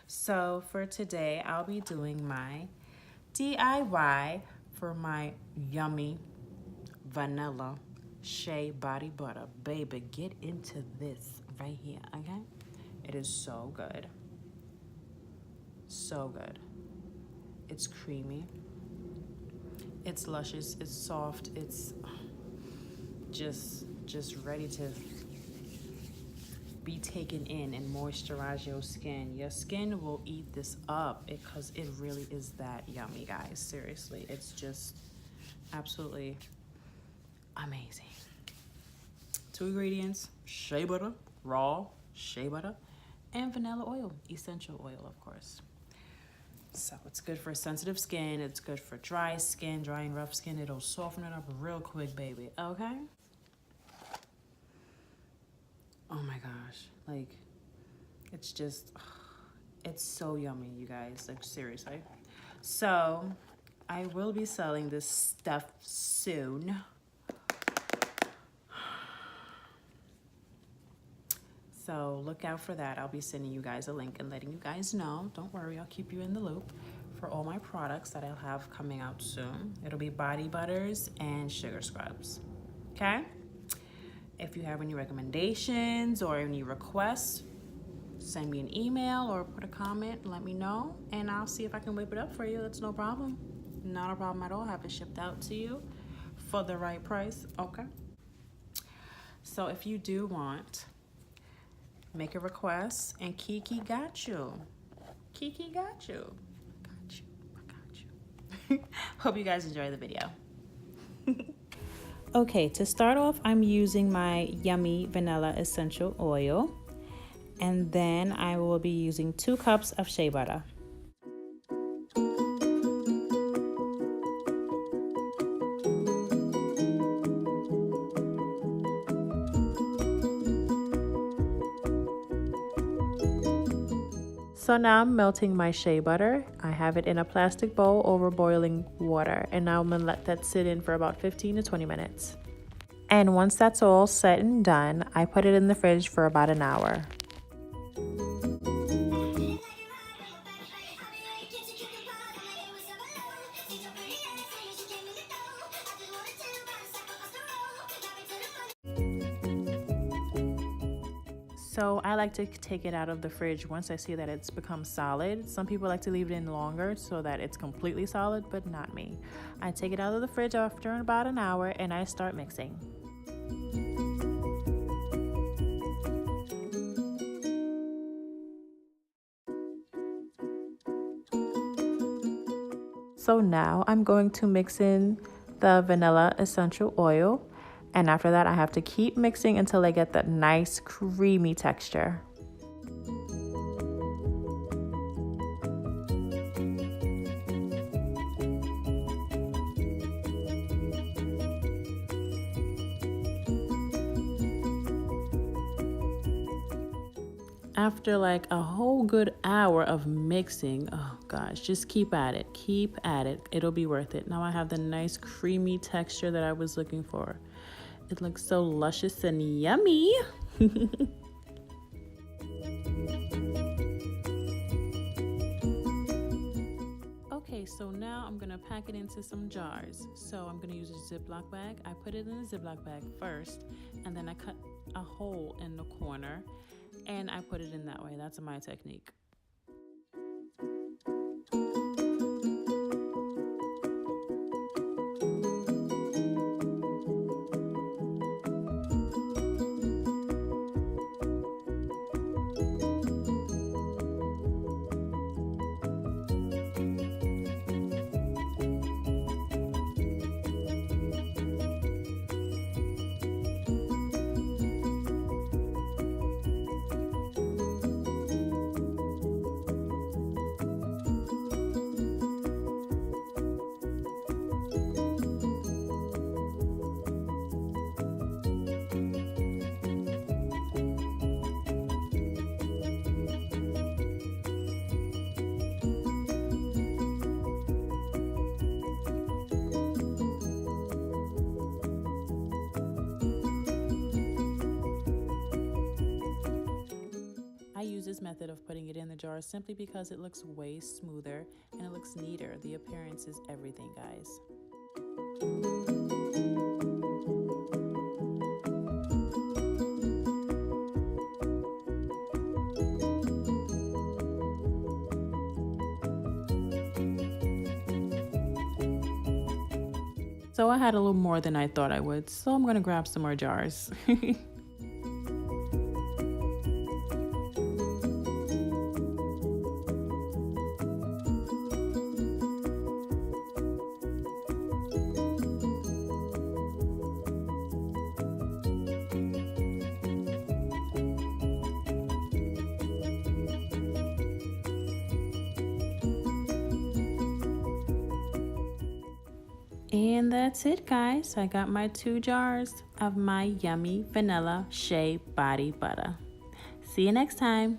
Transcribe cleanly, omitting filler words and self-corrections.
So for today, I'll be doing my DIY for my yummy vanilla Shea body butter. Baby, get into this right here, okay? It is so good. So good. It's creamy. It's luscious. It's soft. It's just ready to be taken in and moisturize your skin. Your skin will eat this up because it really is that yummy, guys. Seriously, it's just absolutely amazing. 2 ingredients: shea butter, raw shea butter, and vanilla oil, essential oil, of course. So it's good for sensitive skin. It's good for dry skin, dry and rough skin. It'll soften it up real quick, baby. Okay? Oh my gosh. Like, it's just, it's so yummy, you guys. Like, seriously. So I will be selling this stuff soon. So look out for that. I'll be sending you guys a link and letting you guys know. Don't worry, I'll keep you in the loop for all my products that I'll have coming out soon. It'll be body butters and sugar scrubs, okay? If you have any recommendations or any requests, send me an email or put a comment, let me know, and I'll see if I can whip it up for you. That's no problem. Not a problem at all. Have it shipped out to you for the right price, okay? So if you do want, make a request, and Kiki got you. Kiki got you. I got you. Hope you guys enjoy the video. Okay, to start off, I'm using my yummy vanilla essential oil, and then I will be using 2 cups of shea butter. So now I'm melting my shea butter. I have it in a plastic bowl over boiling water, and now I'm gonna let that sit in for about 15 to 20 minutes. And once that's all set and done, I put it in the fridge for about an hour. So I like to take it out of the fridge once I see that it's become solid. Some people like to leave it in longer so that it's completely solid, but not me. I take it out of the fridge after about an hour and I start mixing. So now I'm going to mix in the vanilla essential oil. And after that, I have to keep mixing until I get that nice creamy texture. After like a whole good hour of mixing, oh gosh, just keep at it. Keep at it. It'll be worth it. Now I have the nice creamy texture that I was looking for. It looks so luscious and yummy. Okay, so now I'm gonna pack it into some jars. So I'm gonna use a Ziploc bag. I put it in a Ziploc bag first, and then I cut a hole in the corner, and I put it in that way. That's my technique. the jar simply because it looks way smoother and it looks neater. The appearance is everything, guys. So I had a little more than I thought I would, so I'm gonna grab some more jars. And that's it, guys. I got my 2 jars of my yummy vanilla Shea body butter. See you next time.